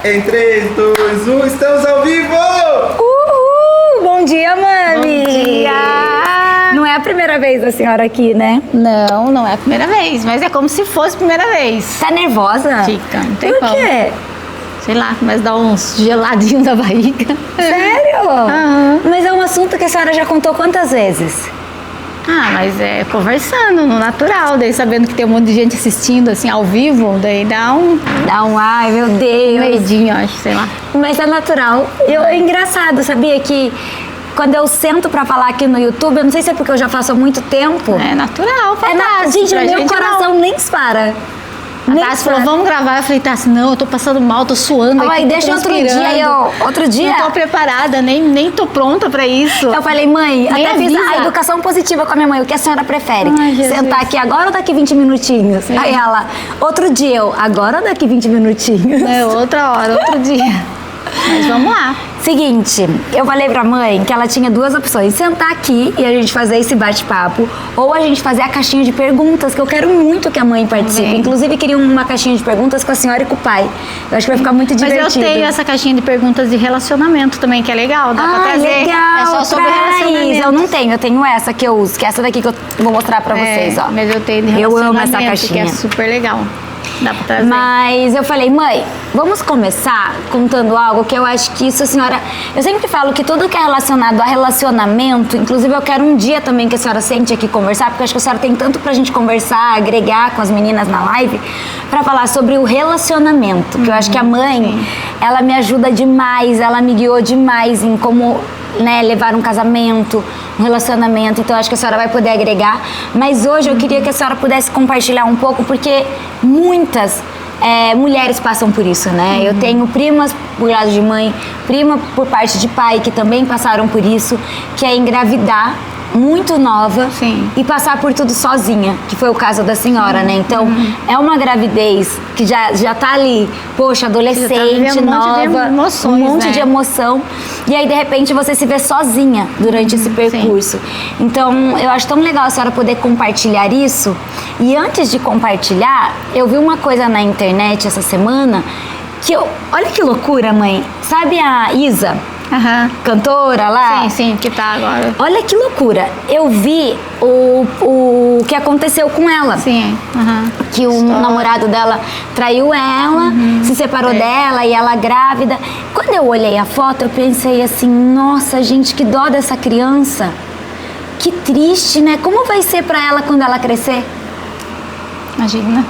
Em 3, 2, 1, estamos ao vivo! Uhul! Bom dia, mami! Bom dia! Não é a primeira vez da senhora aqui, né? Não, não é a primeira vez, mas é como se fosse a primeira vez. Tá nervosa? Fica, não tem Por como. quê? Sei lá, mas dá uns geladinhos na barriga. Sério? Aham. Mas é um assunto que a senhora já contou quantas vezes? Ah, mas é conversando, no natural, daí sabendo que tem um monte de gente assistindo, assim, ao vivo, daí dá um Ai, meu Deus! medinho, acho, sei lá. Mas é natural. É engraçado, sabia que quando eu sento pra falar aqui no YouTube, eu não sei se é porque eu já faço há muito tempo. É natural, fantástico. Gente, pra o meu gente coração nem dispara. A Tassi falou, vamos gravar. Eu falei, Tassi, não, eu tô passando mal, tô suando. Ai, aqui, tô deixa outro transpirando. dia, outro dia. Não tô preparada, nem tô pronta pra isso. Eu falei, mãe, Nem até fiz avisa. a educação positiva com a minha mãe. O que a senhora prefere? Ai, Jesus. Sentar aqui agora ou daqui 20 minutinhos? Sim. Aí ela, outro dia eu, agora ou daqui 20 minutinhos? É outra hora, outro dia. Mas vamos lá. Seguinte, eu falei pra mãe que ela tinha duas opções: sentar aqui e a gente fazer esse bate-papo, ou a gente fazer a caixinha de perguntas, que eu quero muito que a mãe participe. Bem. Inclusive, queria uma caixinha de perguntas com a senhora e com o pai. Eu acho que vai ficar muito Mas divertido. eu tenho essa caixinha de perguntas de relacionamento também, que é legal, dá pra trazer. Legal, É só sobre traz. relacionamento. Eu não tenho, eu tenho essa que eu uso, que é essa daqui que eu vou mostrar pra vocês, ó. Mas eu tenho de Eu amo relacionamento, essa caixinha. que é super legal. Dá pra trazer. Mas eu falei, mãe, vamos começar contando algo que eu acho que isso a senhora... Eu sempre falo que tudo que é relacionado a relacionamento, inclusive eu quero um dia também que a senhora sente aqui conversar, porque eu acho que a senhora tem tanto pra gente conversar, agregar com as meninas na live, pra falar sobre o relacionamento, que eu acho que a mãe, ela me ajuda demais, ela me guiou demais em como... né, levar um casamento, um relacionamento, então acho que a senhora vai poder agregar, mas hoje eu queria que a senhora pudesse compartilhar um pouco, porque muitas mulheres passam por isso, né? Eu tenho primas por lado de mãe, prima por parte de pai que também passaram por isso, que é engravidar muito nova. Sim. E passar por tudo sozinha, que foi o caso da senhora, né? Então, é uma gravidez que já tá ali, poxa, adolescente, vivendo um monte de nova, emoções, um monte né? de emoção. E aí, de repente, você se vê sozinha durante esse percurso. Então, eu acho tão legal a senhora poder compartilhar isso. E antes de compartilhar, eu vi uma coisa na internet essa semana que eu... Olha que loucura, mãe. Sabe a Isa? Aham. Cantora lá? Sim, sim, que tá agora. Olha que loucura. Eu vi o que aconteceu com ela. Sim, aham. Que o namorado dela traiu ela, se separou dela e ela grávida. Quando eu olhei a foto, eu pensei assim, nossa, gente, que dó dessa criança. Que triste, né? Como vai ser pra ela quando ela crescer? Imagina.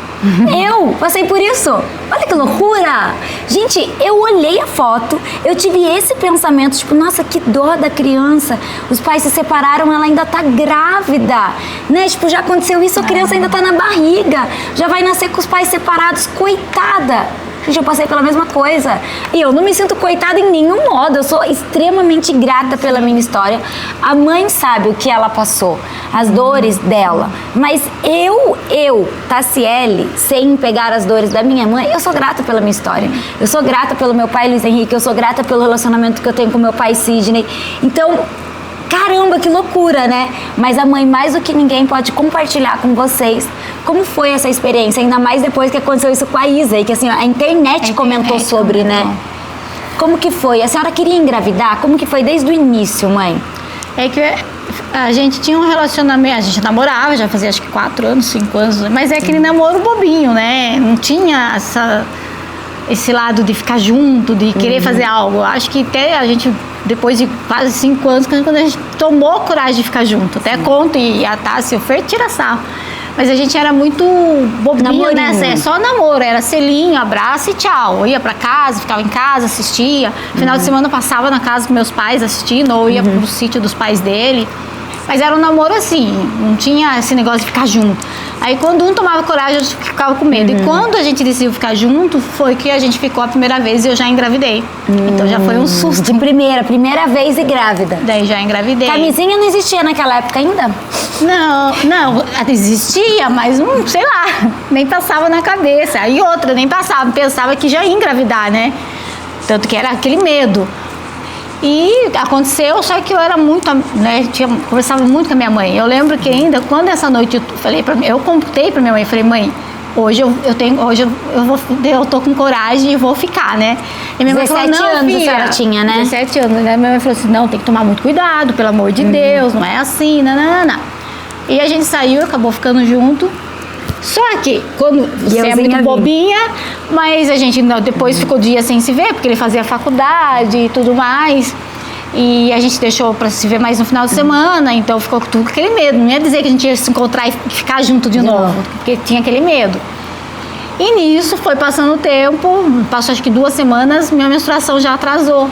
Eu passei por isso. Olha que loucura. Gente, eu olhei a foto, eu tive esse pensamento, tipo, nossa, que dó da criança. Os pais se separaram, ela ainda tá grávida, né? Tipo, já aconteceu isso, a criança ainda tá na barriga, já vai nascer com os pais separados, coitada. Gente, eu passei pela mesma coisa. E eu não me sinto coitada em nenhum modo. Eu sou extremamente grata pela minha história. A mãe sabe o que ela passou, as dores dela. Mas eu, Tassiele, sem pegar as dores da minha mãe, eu sou grata pela minha história. Eu sou grata pelo meu pai, Luiz Henrique. Eu sou grata pelo relacionamento que eu tenho com meu pai, Sidney. Então... Caramba, que loucura, né? Mas a mãe, mais do que ninguém, pode compartilhar com vocês como foi essa experiência, ainda mais depois que aconteceu isso com a Isa, e que assim, a internet comentou sobre, né? Como que foi? A senhora queria engravidar? Como que foi desde o início, mãe? É que a gente tinha um relacionamento, a gente namorava, já fazia acho que 4 anos, 5 anos, mas é aquele namoro bobinho, né? Não tinha esse lado de ficar junto, de querer fazer algo. Acho que até a gente, depois de quase 5 anos, quando a gente tomou coragem de ficar junto, até conto, e a Tassi, o Fer tira sarro. Mas a gente era muito bobinho, né? É só namoro, era selinho, abraço e tchau. Eu ia pra casa, ficava em casa, assistia. Final de semana eu passava na casa com meus pais assistindo, ou ia pro sítio dos pais dele. Mas era um namoro assim, não tinha esse negócio de ficar junto. Aí quando um tomava coragem, a gente ficava com medo. E quando a gente decidiu ficar junto, foi que a gente ficou a primeira vez e eu já engravidei. Então já foi um susto. De primeira vez e grávida. Daí já engravidei. Camisinha não existia naquela época ainda? Não, existia, mas não, sei lá, nem passava na cabeça. Aí outra, nem passava, pensava que já ia engravidar, né? Tanto que era aquele medo. E aconteceu, só que eu era muito, né, conversava muito com a minha mãe. Eu lembro que ainda, quando essa noite eu falei eu contei pra minha mãe, falei, mãe, Hoje eu tô com coragem e vou ficar, né? E minha mãe 17 falou, não, anos filha, a senhora tinha, né? 17 anos, né? Minha mãe falou assim, não, tem que tomar muito cuidado, pelo amor de Deus, não é assim, não. E a gente saiu, acabou ficando junto. Só que, quando você é muito bobinha, mas a gente depois ficou dias sem se ver, porque ele fazia faculdade e tudo mais. E a gente deixou pra se ver mais no final de semana, então ficou tudo com aquele medo. Não ia dizer que a gente ia se encontrar e ficar junto de novo, porque tinha aquele medo. E nisso, foi passando o tempo, passou acho que 2 semanas, minha menstruação já atrasou.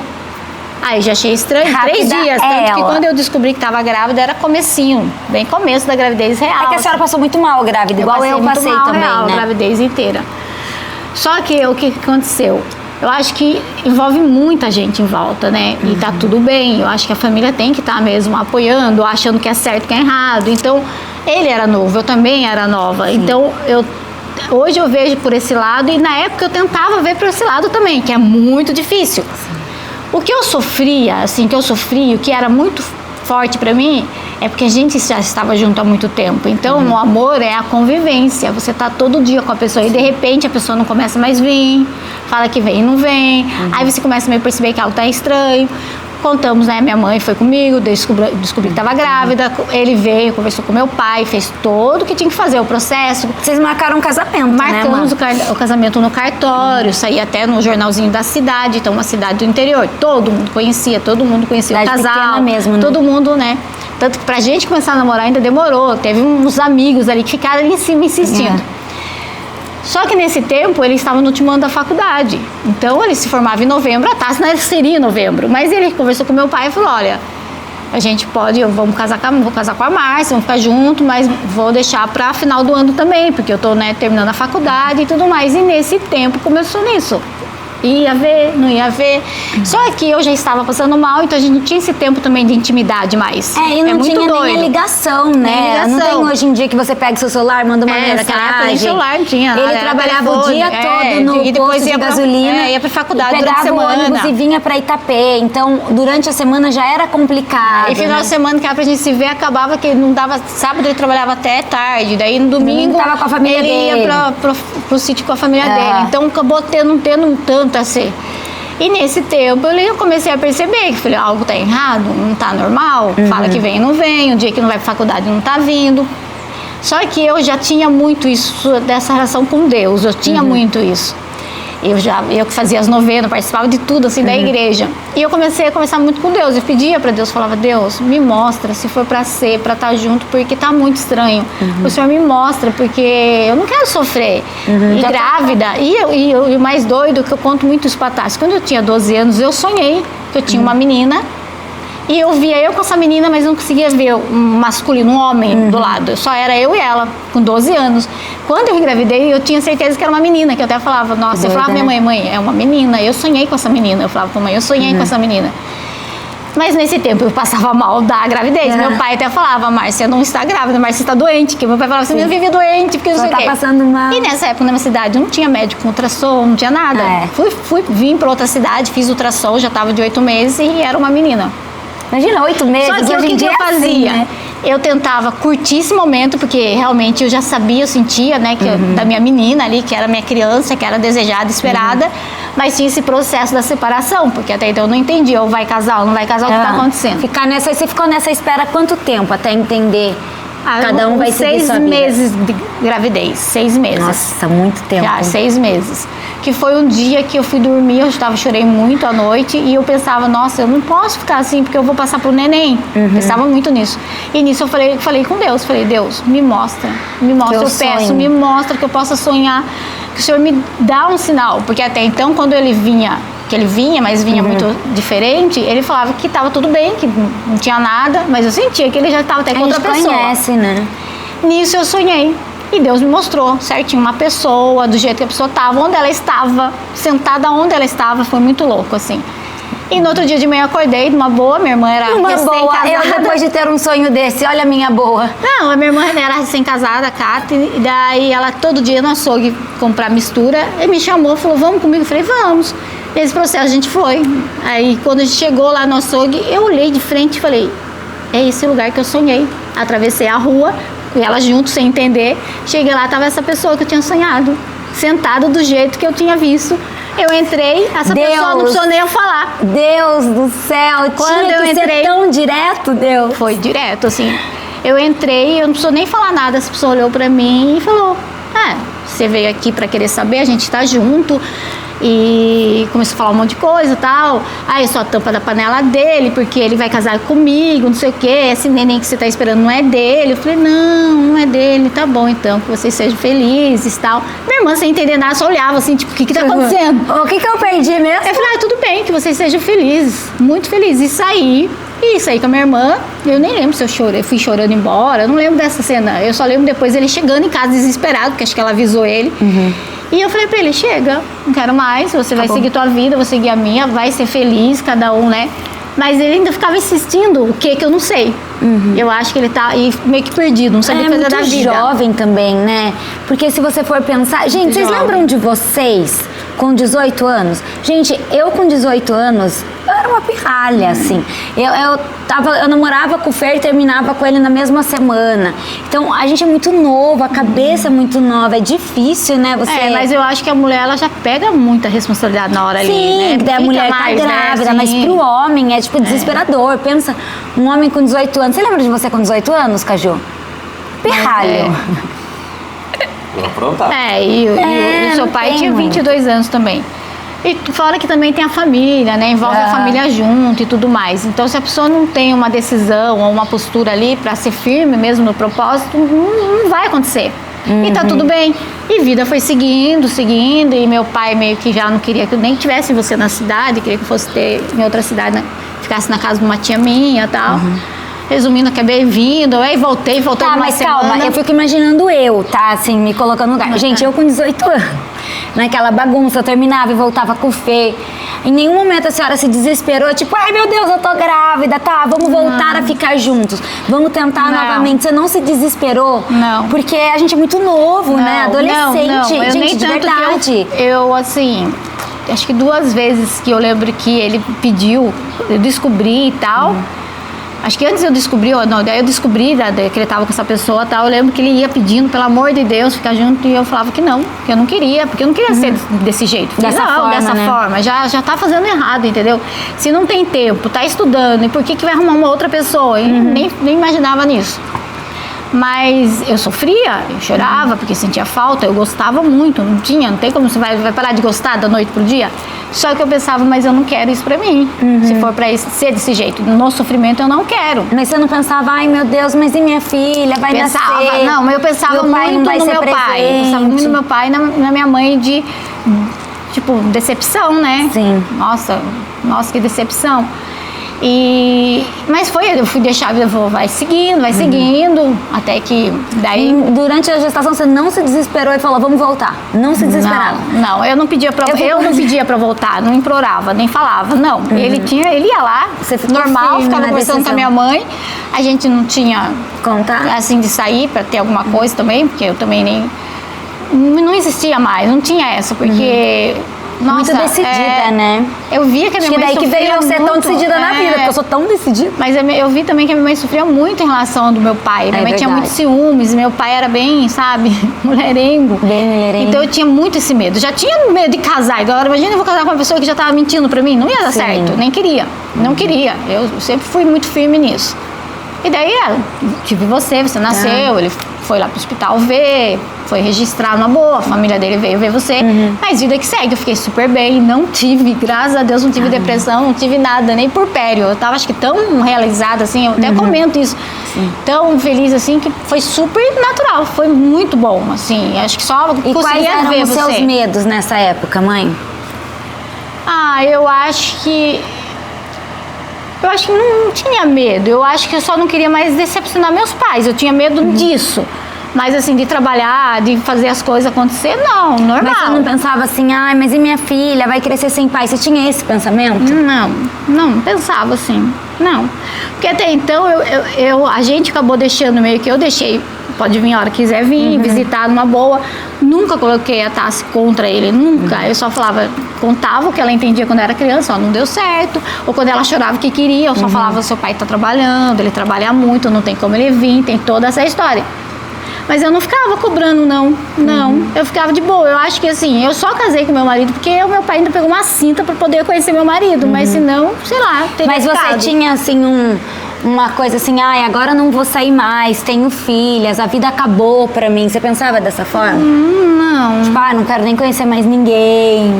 Aí já achei estranho, Rápida 3 dias, tanto ela. que quando eu descobri que estava grávida, era comecinho, bem começo da gravidez real. É que a senhora passou muito mal grávida, igual eu passei muito mal, também, real, né? A gravidez inteira. Só que o que aconteceu? Eu acho que envolve muita gente em volta, né? E tá tudo bem. Eu acho que a família tem que estar mesmo apoiando, achando que é certo, que é errado. Então, ele era novo, eu também era nova. Então, hoje eu vejo por esse lado e na época eu tentava ver por esse lado também, que é muito difícil. O que eu sofria, o que era muito forte pra mim, é porque a gente já estava junto há muito tempo. Então, o amor é a convivência. Você tá todo dia com a pessoa e de repente a pessoa não começa mais a vir, fala que vem e não vem. Aí você começa a meio perceber que algo tá estranho. Contamos, né? Minha mãe foi comigo, descobri que estava grávida. Ele veio, conversou com meu pai, fez todo o que tinha que fazer, o processo. Vocês marcaram um casamento, Marcamos né, o casamento no cartório, saía até no jornalzinho da cidade, então uma cidade do interior. Todo mundo conhecia Cidade o casal. pequena mesmo, né? Todo mundo, né? Tanto que pra gente começar a namorar ainda demorou. Teve uns amigos ali que ficaram ali em cima insistindo. Só que nesse tempo ele estava no último ano da faculdade. Então ele se formava em novembro, a taça seria em novembro. Mas ele conversou com meu pai e falou: olha, a gente pode, vou casar com a Márcia, vamos ficar junto, mas vou deixar para final do ano também, porque eu tô, né, terminando a faculdade e tudo mais. E nesse tempo começou nisso. Ia ver, não ia ver. Só que eu já estava passando mal, então a gente não tinha esse tempo também de intimidade mais. E não muito tinha doido. nem a ligação, né? Nem não tem ligação. hoje em dia que você pega seu celular, manda uma Naquela época nem mensagem. celular não tinha. Ele era trabalhava telefone, o dia todo no e depois posto de ia gasolina. ia pra faculdade e durante a pegava o semana. ônibus e vinha pra Itapê. Então, durante a semana já era complicado. E final né? de semana que era pra gente se ver, acabava que não dava. Sábado ele trabalhava até tarde, daí no domingo tava com a família ele dele. ia pro sítio com a família dele. Então acabou tendo tanto assim. E nesse tempo eu comecei a perceber que falei, algo tá errado, não tá normal. Fala que vem e não vem, o dia que não vai pra faculdade não tá vindo. Só que eu já tinha muito isso, dessa relação com Deus, eu tinha muito isso. Eu que fazia as novenas, participava de tudo assim da igreja. E eu comecei a conversar muito com Deus. Eu pedia para Deus, falava: Deus, me mostra se for para ser, para estar junto, porque tá muito estranho. O Senhor me mostra, porque eu não quero sofrer. E grávida. E o mais doido, que eu conto muito isso pra Tati. Quando eu tinha 12 anos, eu sonhei que eu tinha uma menina. E eu via eu com essa menina, mas não conseguia ver um masculino, um homem do lado. Só era eu e ela, com 12 anos. Quando eu engravidei, eu tinha certeza que era uma menina, que eu até falava, nossa, eu falava pra minha mãe, é uma menina. Eu sonhei com essa menina. Eu falava pra mãe, eu sonhei com essa menina. Mas nesse tempo eu passava mal da gravidez. Meu pai até falava, Márcia, não está grávida, Márcia está doente. Que meu pai falava, você não vive doente, porque não sei o tá quê. passando mal. E nessa época, na minha cidade, não tinha médico com ultrassom, não tinha nada. Vim pra outra cidade, fiz ultrassom, já estava de 8 meses e era uma menina. Imagina, 8 meses. Só que hoje o em que dia eu é assim, fazia? né? Eu tentava curtir esse momento, porque realmente eu já sabia, eu sentia, né, que da minha menina ali, que era minha criança, que era desejada, esperada, mas tinha esse processo da separação, porque até então eu não entendia, ou vai casar ou não vai casar, o que tá acontecendo. Você ficou nessa espera quanto tempo até entender? Cada um vai seguir sua vida. 6 meses de gravidez, 6 meses. Nossa, muito tempo. Já, 6 meses. Que foi um dia que eu fui dormir, chorei muito à noite e eu pensava, nossa, eu não posso ficar assim porque eu vou passar pro neném. Pensava muito nisso. E nisso eu falei com Deus, Deus, me mostra, eu peço, me mostra que eu possa sonhar, que o Senhor me dá um sinal. Porque até então, quando ele vinha, mas vinha muito diferente, ele falava que estava tudo bem, que não tinha nada, mas eu sentia que ele já estava até com outra pessoa. Conhece, né? Nisso eu sonhei. E Deus me mostrou certinho uma pessoa, do jeito que a pessoa estava, onde ela estava, sentada onde ela estava, foi muito louco, assim. E no outro dia de manhã eu acordei, numa boa, minha irmã era recém-casada. Eu depois de ter um sonho desse, olha a minha boa. Não, a minha irmã era recém-casada, a Kate, e daí ela todo dia no açougue comprar mistura, e me chamou, falou, vamos comigo? Eu falei, vamos. Nesse processo a gente foi. Aí quando a gente chegou lá no açougue, eu olhei de frente e falei, é esse lugar que eu sonhei. Atravessei a rua, E ela junto, sem entender. Cheguei lá, tava essa pessoa que eu tinha sonhado, sentada do jeito que eu tinha visto. Eu entrei, essa pessoa não precisou nem eu falar. Deus do céu, Quando tinha eu que entrei, ser tão direto, Deus. foi direto, assim. Eu entrei, eu não precisou nem falar nada. Essa pessoa olhou pra mim e falou: você veio aqui pra querer saber, a gente tá junto. E começou a falar um monte de coisa e tal. Eu sou a tampa da panela dele, porque ele vai casar comigo, não sei o quê. Esse neném que você tá esperando não é dele. Eu falei: não é dele, tá bom então, que vocês sejam felizes e tal. Minha irmã, sem entender nada, só olhava assim, tipo, o que tá acontecendo? O que eu perdi mesmo? Eu falei: tudo bem, que vocês sejam felizes, muito felizes. E saí com a minha irmã. Eu nem lembro se eu chorei, fui chorando embora, eu não lembro dessa cena. Eu só lembro depois ele chegando em casa desesperado, porque acho que ela avisou ele. E eu falei pra ele: chega, não quero mais, você vai seguir tua vida, eu vou seguir a minha, vai ser feliz, cada um, né? Mas ele ainda ficava insistindo, o que eu não sei. Eu acho que ele tá meio que perdido, não sabia fazer da vida. Muito jovem também, né? Porque se você for pensar... Gente, vocês lembram de vocês com 18 anos? Gente, eu com 18 anos, eu era uma pirralha, assim. Eu namorava com o Fer e terminava com ele na mesma semana. Então, a gente é muito novo, a cabeça é muito nova, é difícil, né? Mas eu acho que a mulher, ela já pega muita responsabilidade na hora ali, né? Sim, daí a mulher mais, tá grávida, né? mas pro homem é, tipo, desesperador. Pensa, um homem com 18 anos. Você lembra de você com 18 anos, Caju? Pirralho. Vou aprontar. E o seu pai tinha 22 anos também. E fora que também tem a família, né? Envolve a família junto e tudo mais. Então, se a pessoa não tem uma decisão ou uma postura ali pra ser firme mesmo no propósito, não vai acontecer. E tá tudo bem. E vida foi seguindo. E meu pai meio que já não queria que eu nem tivesse você na cidade, queria que eu fosse ter em outra cidade, né? Ficasse na casa de uma tia minha e tal. Resumindo, acabei vindo, aí voltei Tá, mas semana. calma, eu fico imaginando tá, assim, me colocando no lugar. Gente, eu com 18 anos, naquela bagunça, eu terminava e voltava com o Fê. Em nenhum momento a senhora se desesperou, tipo, ai meu Deus, eu tô grávida, tá, vamos voltar a ficar juntos, vamos tentar novamente. Você não se desesperou? Não. Porque a gente é muito novo, né, adolescente, não. Eu gente, nem de tanto verdade. Eu, assim, acho que 2 vezes que eu lembro que ele pediu, eu descobri e tal. Acho que antes eu descobri, daí eu descobri que ele tava com essa pessoa e tal. Eu lembro que ele ia pedindo, pelo amor de Deus, ficar junto. E eu falava que não, que eu não queria, porque eu não queria ser desse jeito. Dessa forma. Já tá fazendo errado, entendeu? Se não tem tempo, tá estudando, e por que vai arrumar uma outra pessoa? Eu nem imaginava nisso. Mas eu sofria, eu chorava porque sentia falta, eu gostava muito, não tem como você vai parar de gostar da noite pro dia. Só que eu pensava, mas eu não quero isso pra mim. Se for pra ser desse jeito, no sofrimento eu não quero. Mas você não pensava, ai meu Deus, mas e minha filha, vai nascer? Não, mas eu pensava muito no meu pai. Eu pensava muito no meu pai e na minha mãe tipo, decepção, né? Sim. Nossa, que decepção. Mas eu fui deixar, vai seguindo, até que daí... Durante a gestação você não se desesperou e falou, vamos voltar? Não se desesperava? Não, eu não pedia pra voltar, não implorava, nem falava, não. Ele ia lá, normal, ficava conversando com a minha mãe, a gente não tinha contato, assim, de sair pra ter alguma coisa também, porque eu também nem... Não existia mais, não tinha essa, porque... Nossa, muito decidida, né? Eu via que a minha mãe sofria muito. Acho que daí que veio eu ser tão decidida na vida, porque eu sou tão decidida. Mas eu vi também que a minha mãe sofria muito em relação do meu pai. Minha mãe tinha muitos ciúmes, meu pai era bem, sabe, mulherengo. Bem mulherengo. Então eu tinha muito esse medo. Já tinha medo de casar. Agora, imagina eu vou casar com uma pessoa que já estava mentindo pra mim. Não ia dar certo, nem queria. Não queria. Eu sempre fui muito firme nisso. E daí, tive você nasceu, ele foi lá pro hospital ver, foi registrar numa boa, a família dele veio ver você. Mas vida que segue, eu fiquei super bem, não tive, graças a Deus, não tive depressão, não tive nada, nem por pério. Eu tava, acho que, tão realizada, assim, eu até comento isso, tão feliz, assim, que foi super natural, foi muito bom, assim, acho que só e conseguia quais eram ver os seus medos nessa época, mãe? Eu acho que não tinha medo. Eu acho que eu só não queria mais decepcionar meus pais. Eu tinha medo disso. Mas assim, de trabalhar, de fazer as coisas acontecer, não, normal. Mas você não pensava assim, ai, mas e minha filha vai crescer sem pai? Você tinha esse pensamento? Não pensava assim, não. Porque até então, a gente acabou deixando meio que eu deixei, pode vir a hora que quiser vir, visitar numa boa. Nunca coloquei a Tassi contra ele, nunca. Eu só contava o que ela entendia quando era criança, não deu certo. Ou quando ela chorava que queria, eu só falava, seu pai tá trabalhando, ele trabalha muito, não tem como ele vir, tem toda essa história. Mas eu não ficava cobrando, não. Eu ficava de boa. Eu acho que assim, eu só casei com meu marido porque o meu pai ainda pegou uma cinta pra poder conhecer meu marido. Mas senão, sei lá, teria Mas ficado. você tinha, assim, uma coisa assim, ai, agora não vou sair mais, tenho filhas, a vida acabou pra mim. Você pensava dessa forma? Não. Tipo, não quero nem conhecer mais ninguém.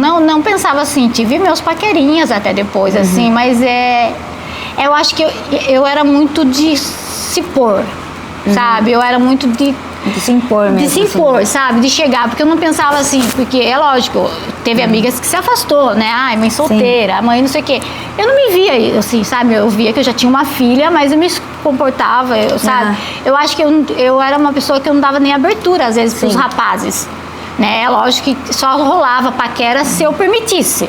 Não pensava assim. Tive meus paquerinhas até depois, assim, mas eu acho que eu era muito de se pôr, sabe? Eu era muito de se impor mesmo. De se impor, sabe? De chegar, porque eu não pensava assim, porque é lógico, teve amigas que se afastou, né? Ai, mãe solteira, mãe não sei o quê. Eu não me via assim, sabe? Eu via que eu já tinha uma filha, mas eu me comportava, sabe? Eu acho que eu era uma pessoa que eu não dava nem abertura, às vezes, pros rapazes. Né? É lógico que só rolava paquera se eu permitisse.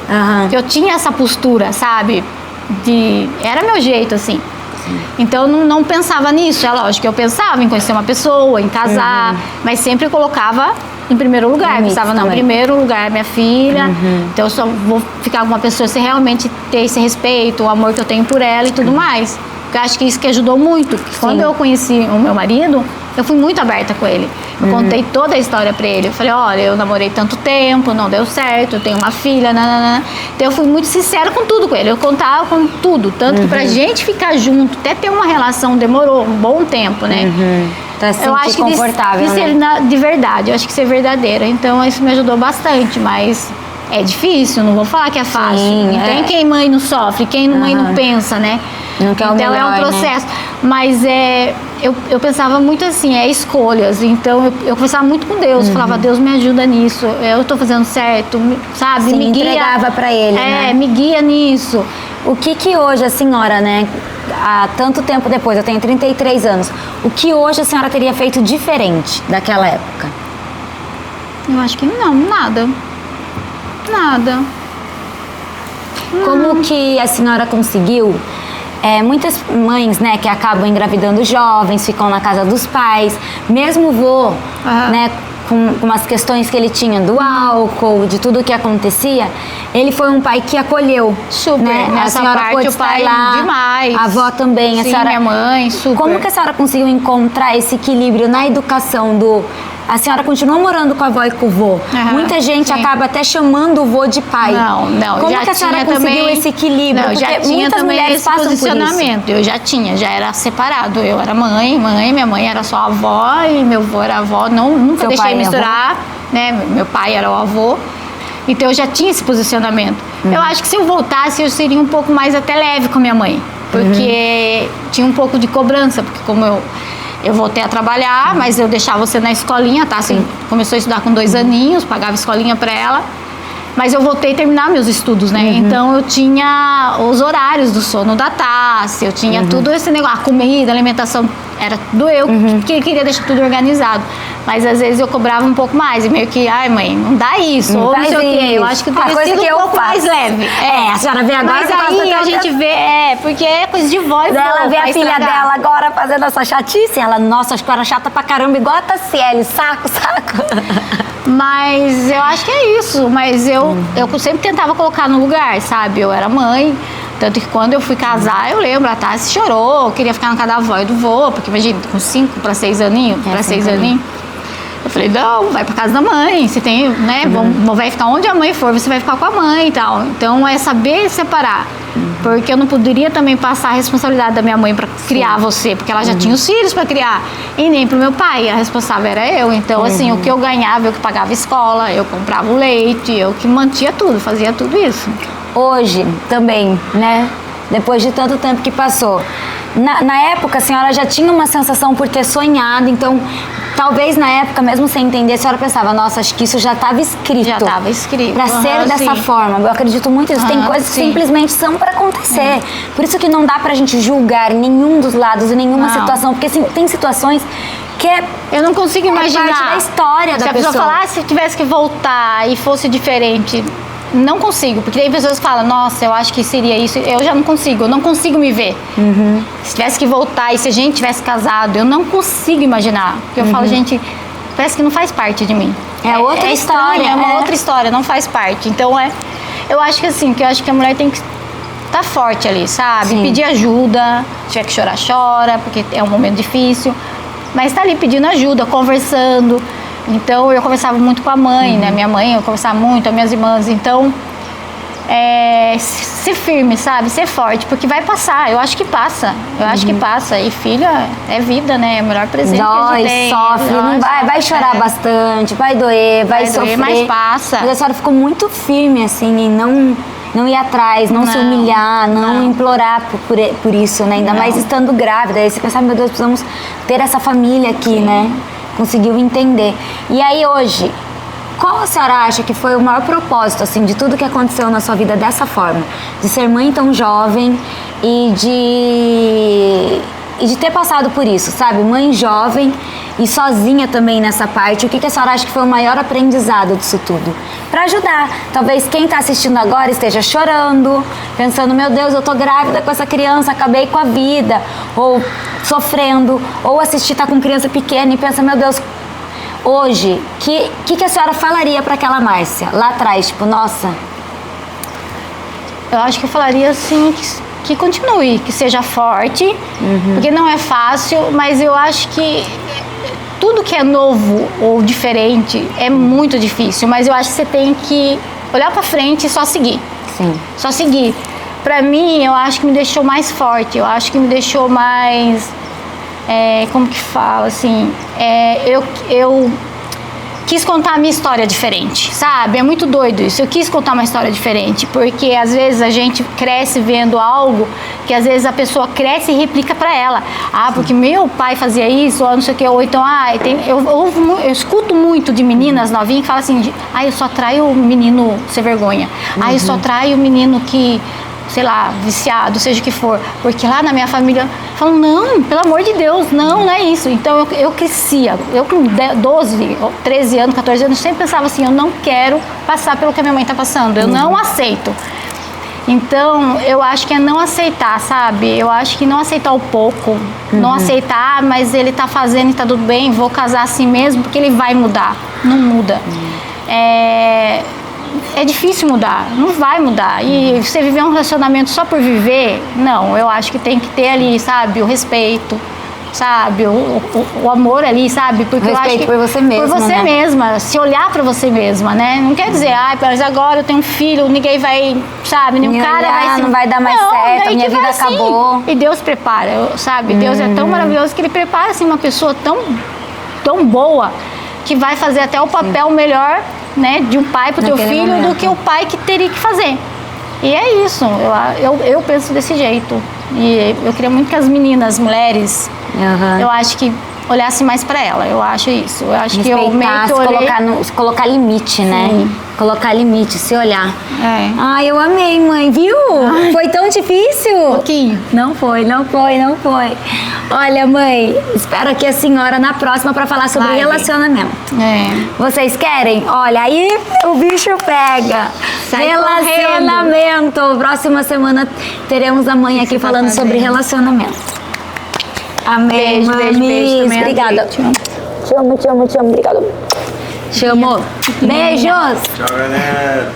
Eu tinha essa postura, sabe? Era meu jeito, assim. Então eu não pensava nisso, é lógico que eu pensava em conhecer uma pessoa, em casar, mas sempre colocava em primeiro lugar. Pensava, não, em primeiro lugar minha filha, então eu só vou ficar com uma pessoa se realmente ter esse respeito, o amor que eu tenho por ela e tudo mais. Porque eu acho que isso que ajudou muito. Quando eu conheci o meu marido, eu fui muito aberta com ele. Eu contei toda a história pra ele. Eu falei, olha, eu namorei tanto tempo, não deu certo, eu tenho uma filha, nananã. Então eu fui muito sincera com tudo com ele. Eu contava com tudo. Tanto que pra gente ficar junto, até ter uma relação, demorou um bom tempo, né? Pra se eu acho que confortável, de ser de verdade, eu acho que ser verdadeira. Então isso me ajudou bastante, mas é difícil, não vou falar que é fácil. Não tem quem mãe não sofre, quem mãe não pensa, né? Então melhor, é um processo. Né? Mas eu pensava muito assim, escolhas. Então eu conversava muito com Deus, falava, Deus me ajuda nisso, eu tô fazendo certo, sabe? Sim, me guia. Entregava pra ele, né? Me guia nisso. O que hoje a senhora, né, há tanto tempo depois, eu tenho 33 anos, o que hoje a senhora teria feito diferente daquela época? Eu acho que não, nada. Como que a senhora conseguiu? Muitas mães, né, que acabam engravidando jovens, ficam na casa dos pais, mesmo o vô, né, com as questões que ele tinha do álcool, de tudo o que acontecia, ele foi um pai que acolheu. Super, né? Nessa a senhora parte pôde o pai estar lá, demais. a avó também. Sim, a senhora, minha mãe, super. Como que a senhora conseguiu encontrar esse equilíbrio na educação do... A senhora continua morando com a avó e com o vô. Muita gente acaba até chamando o vô de pai. Não. Como que a senhora conseguiu esse equilíbrio? Não, porque já tinha muitas também mulheres esse passam posicionamento. por isso. Eu já era separado. Eu era mãe, minha mãe era só avó e meu avô era avó. Nunca Seu deixei pai misturar, né? Meu pai era o avô. Então eu já tinha esse posicionamento. Eu acho que se eu voltasse, eu seria um pouco mais até leve com minha mãe. Porque tinha um pouco de cobrança, porque como eu voltei a trabalhar, mas eu deixava você na escolinha, tá? Assim, começou a estudar com 2 aninhos, pagava escolinha pra ela. Mas eu voltei a terminar meus estudos, né? Então eu tinha os horários do sono da Tassi, eu tinha tudo esse negócio, a comida, a alimentação, era tudo eu que queria deixar tudo organizado. Mas às vezes eu cobrava um pouco mais, e meio que, ai mãe, não dá isso, ou não sei o quê. Eu acho que teria sido um pouco mais leve. A senhora vê agora. Mas aí a gente vê, porque é coisa de voz. Ela vê a filha dela agora fazendo essa chatice, ela, nossa, acho que era chata pra caramba, igual a Tassiele, saco. Mas eu acho que é isso, mas eu sempre tentava colocar no lugar, sabe? Eu era mãe, tanto que quando eu fui casar, eu lembro, a Tassi chorou, queria ficar na casa da avó e do vô, porque imagina, com 5 para 6 aninhos, eu falei, não, vai pra casa da mãe, você tem, né, vai ficar onde a mãe for, você vai ficar com a mãe e tal. Então é saber separar, porque eu não poderia também passar a responsabilidade da minha mãe pra criar você, porque ela já tinha os filhos pra criar, e nem pro meu pai, a responsável era eu. Então assim, o que eu ganhava, eu que pagava escola, eu comprava o leite, eu que mantia tudo, fazia tudo isso. Hoje também, né, depois de tanto tempo que passou, na época a senhora já tinha uma sensação por ter sonhado, então talvez na época, mesmo sem entender, a senhora pensava, nossa, acho que isso já estava escrito. Já estava escrito. Pra ser dessa forma. Eu acredito muito nisso. Tem coisas que simplesmente são pra acontecer. Por isso que não dá pra gente julgar nenhum dos lados, em nenhuma situação. Porque assim, tem situações que eu não consigo imaginar. Parte da história da pessoa. Se a pessoa falar, se tivesse que voltar e fosse diferente... Não consigo, porque aí pessoas falam, nossa, eu acho que seria isso. Eu já não consigo me ver. Se tivesse que voltar e se a gente tivesse casado, eu não consigo imaginar. Porque eu falo, gente, parece que não faz parte de mim. É outra história. É uma outra história, não faz parte. Então eu acho que assim, que eu acho que a mulher tem que estar forte ali, sabe? Pedir ajuda, se tiver que chorar, chora, porque é um momento difícil. mas tá ali pedindo ajuda, conversando. Então eu conversava muito com a mãe, né? Minha mãe, eu conversava muito, as minhas irmãs. Então, ser firme, sabe? Ser forte, porque vai passar. Eu acho que passa. Eu acho que passa. E filha é vida, né? É o melhor presente que a gente tem. Sofre, não vai chorar bastante, vai doer, vai sofrer. Mas passa. Mas a senhora ficou muito firme, assim, em não ir atrás, não se humilhar, não implorar por isso, né? Ainda mais estando grávida. Aí você pensa, meu Deus, precisamos ter essa família aqui, né? Conseguiu entender. E aí hoje, qual a senhora acha que foi o maior propósito, assim, de tudo que aconteceu na sua vida dessa forma? De ser mãe tão jovem e de ter passado por isso, sabe? Mãe jovem e sozinha também nessa parte. O que a senhora acha que foi o maior aprendizado disso tudo? Pra ajudar. Talvez quem tá assistindo agora esteja chorando, pensando, meu Deus, eu tô grávida com essa criança, acabei com a vida. Ou sofrendo. Ou tá com criança pequena e pensa, meu Deus, hoje, que a senhora falaria pra aquela Márcia? Lá atrás, tipo, nossa... Eu acho que eu falaria assim... Que continue, que seja forte, porque não é fácil, mas eu acho que tudo que é novo ou diferente é muito difícil, mas eu acho que você tem que olhar pra frente e só seguir. Sim. Só seguir. Pra mim, eu acho que me deixou mais forte, eu acho que me deixou mais... como que fala, assim... eu quis contar a minha história diferente, sabe? É muito doido isso. Eu quis contar uma história diferente, porque às vezes a gente cresce vendo algo que às vezes a pessoa cresce e replica pra ela. Ah, porque meu pai fazia isso, ou não sei o que, ou então, eu escuto muito de meninas novinhas que falam assim, eu só traio o menino sem vergonha. Eu só traio o menino que... sei lá, viciado, seja o que for, porque lá na minha família falam, não, pelo amor de Deus, não é isso. Então eu crescia, eu com 12, 13 anos, 14 anos, sempre pensava assim, eu não quero passar pelo que a minha mãe tá passando, eu não aceito. Então, eu acho que é não aceitar, sabe? Eu acho que não aceitar o pouco, não aceitar, mas ele tá fazendo e tá tudo bem, vou casar assim mesmo, porque ele vai mudar. Não muda. É difícil mudar, não vai mudar. E você viver um relacionamento só por viver, não, eu acho que tem que ter ali, sabe, o respeito, sabe, o amor ali, sabe, porque o respeito por você mesma, por você né? mesma, se olhar pra você mesma, né, não quer dizer, mas agora eu tenho um filho, ninguém vai, sabe, nenhum cara vai se... não vai dar mais certo, a minha vida acabou. E Deus prepara, sabe, Deus é tão maravilhoso que Ele prepara, assim, uma pessoa tão boa, que vai fazer até o papel melhor, né, de um pai pro teu filho do que o pai que teria que fazer. E é isso, eu penso desse jeito. E eu queria muito que as meninas, mulheres, eu acho que olhassem mais pra ela, eu acho isso. Eu acho que eu meio que olhei... colocar limite, né? Sim. Colocar limite, se olhar. É. Ai, eu amei, mãe, viu? Foi tão difícil? Um pouquinho. Não foi. Olha, mãe, espero aqui a senhora na próxima pra falar sobre relacionamento. Vocês querem? Olha, aí o bicho pega. Sai Relacionamento. Próxima semana teremos a mãe aqui falando sobre relacionamento. Amém, beijo. Obrigada. Te amo. Obrigada. Te amo. Beijos. Tchau, galera.